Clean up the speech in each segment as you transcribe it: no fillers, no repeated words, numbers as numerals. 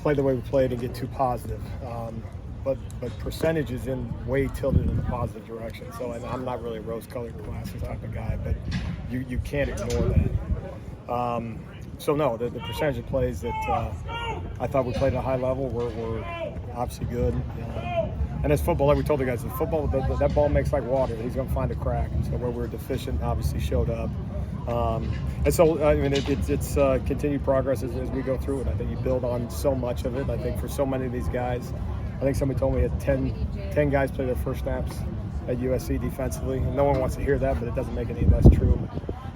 play the way we played and get too positive. But percentage is in way tilted in the positive direction. So and I'm not really a rose-colored glasses type of guy, but you can't ignore that. So no, the percentage of plays that I thought we played at a high level were obviously good. And as football, like we told the guys, football that ball makes like water. He's going to find a crack. And so where we were deficient, obviously showed up. And so I mean it's continued progress as we go through it. I think you build on so much of it. I think for so many of these guys, I think somebody told me had 10 guys play their first snaps at USC defensively. And no one wants to hear that, but it doesn't make it any less true.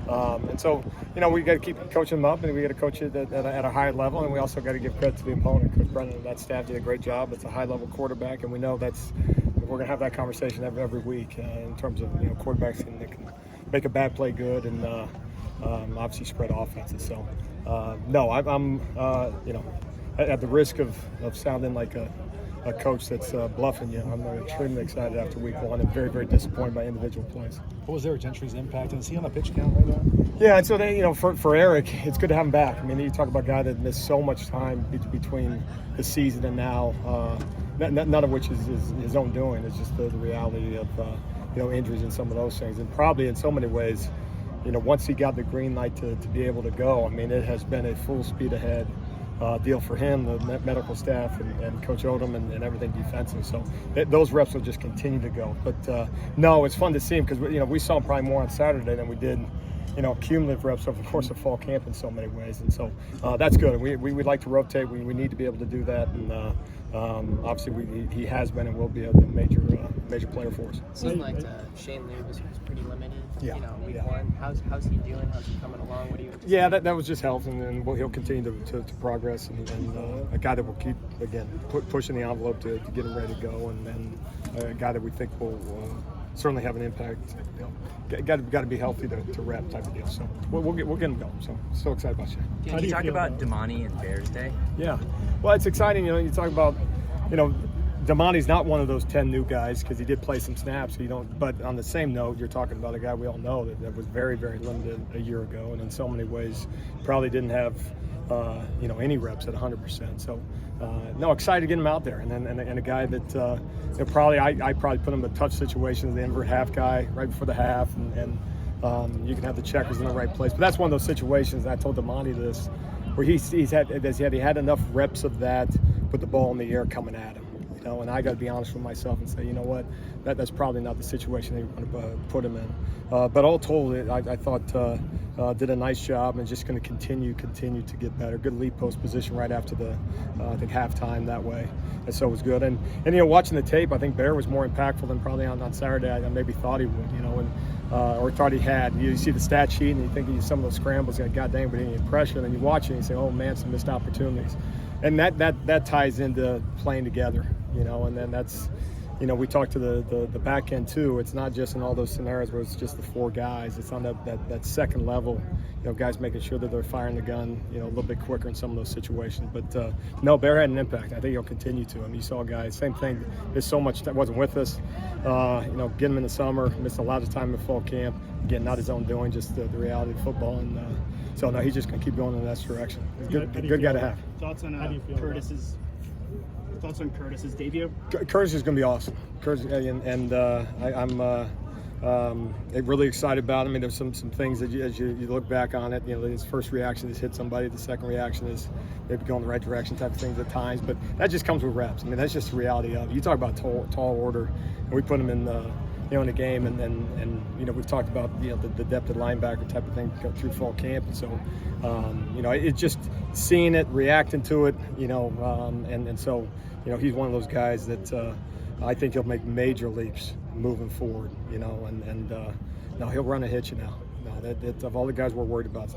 And so, we got to keep coaching them up, and we got to coach it at a high level, and we also got to give credit to the opponent. Coach Brennan and that staff did a great job. It's a high-level quarterback, and we know we're going to have that conversation every week in terms of quarterbacks that can make a bad play good and obviously spread offenses. So, no, I'm at the risk of sounding like a coach that's bluffing you. I'm extremely excited after week one and very, very disappointed by individual plays. What was Eric Gentrys' impact? And is he on the pitch count right now? Yeah, and so for Eric, it's good to have him back. I mean, you talk about a guy that missed so much time between the season and now, none of which is his own doing. It's just the reality of injuries and some of those things. And probably in so many ways, once he got the green light to be able to go, I mean, it has been a full speed ahead deal for him, the medical staff, and Coach Odom and everything defensive. So those reps will just continue to go. But no, it's fun to see him because we saw him probably more on Saturday than we did, cumulative reps over the course of fall camp in so many ways. And so that's good. We would like to rotate. We need to be able to do that. And obviously he has been and will be a major player for us. It seemed like Shane Lee was pretty limited. Yeah. Week one. How's he doing? How's he coming along? What do you? Yeah, that was just health, and he'll continue to progress, and a guy that will keep pushing the envelope to get him ready to go, and a guy that we think will certainly have an impact. Got to be healthy to rep type of deal. So we'll get him going. So excited about Shane. Can you talk about Damani and Bears Day? Yeah, well, it's exciting. You talk about Damani's not one of those 10 new guys because he did play some snaps. But on the same note, you're talking about a guy we all know that was very, very limited a year ago, and in so many ways probably didn't have any reps at 100%. So no, excited to get him out there, and a guy that I probably put him in a tough situation as the invert half guy right before the half, and you can have the checkers in the right place. But that's one of those situations. And I told Damani this, where he had enough reps of that, put the ball in the air coming at him. And I got to be honest with myself and say, what, that's probably not the situation they want to put him in. But all told, I thought did a nice job and just going to continue to get better. Good lead post position right after the I think halftime that way, and so it was good. And watching the tape, I think Bear was more impactful than probably on Saturday. I maybe thought he would, or thought he had. You see the stat sheet and you think some of those scrambles, God dang, but any impression, and you watch it and you say, oh man, some missed opportunities. And that ties into playing together, and then that's, we talked to the back end too. It's not just in all those scenarios where it's just the four guys. It's on that second level, guys making sure that they're firing the gun, a little bit quicker in some of those situations. But no, Bear had an impact. I think he'll continue to. I mean, you saw guys, same thing. There's so much that wasn't with us. Getting him in the summer, missed a lot of time in fall camp. Again, not his own doing, just the reality of football. And so no, he's just going to keep going in that direction. He's a good guy to have. Thoughts on Curtis's? Thoughts on Curtis's debut? Curtis is going to be awesome. Curtis, and I'm really excited about him. I mean, there's some things that as you look back on it, his first reaction is hit somebody. The second reaction is maybe go in the right direction type of things at times. But that just comes with reps. I mean, that's just the reality of it. You talk about tall order, and we put him in in the game, and we've talked about the depth of linebacker type of thing go through fall camp, and so it's just seeing it, reacting to it, and so he's one of those guys that I think he'll make major leaps moving forward, and no, he'll run and hit you now. No, that of all the guys we're worried about, it's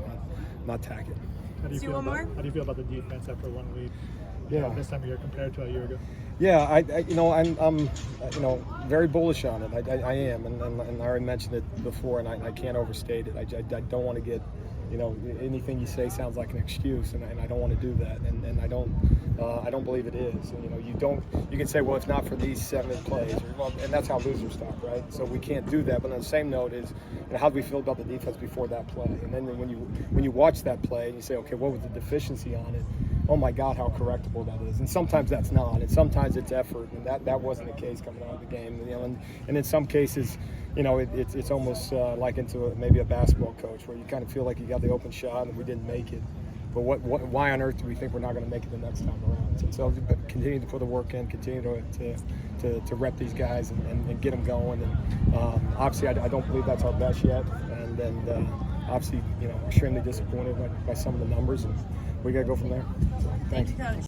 not Tackett. How do you feel about the defense after 1 week? This time of year compared to a year ago. Yeah, I'm very bullish on it. I am, and I already mentioned it before, and I can't overstate it. I don't want to get, anything you say sounds like an excuse, and I don't want to do that, and I don't believe it is. And, you can say, well, it's not for these 7 plays, and that's how losers talk, right? So we can't do that. But on the same note is, how do we feel about the defense before that play? And then when you watch that play and you say, okay, what was the deficiency on it? oh my God, how correctable that is. And sometimes that's not, and sometimes it's effort, and that wasn't the case coming out of the game. You know, and in some cases, you know, it's almost like maybe a basketball coach where you kind of feel like you got the open shot and we didn't make it. But why on earth do we think we're not going to make it the next time around? And so continue to put the work in, continue to rep these guys and get them going. And obviously, I don't believe that's our best yet. And obviously, you know, extremely disappointed by some of the numbers, and we got to go from there. So, thanks.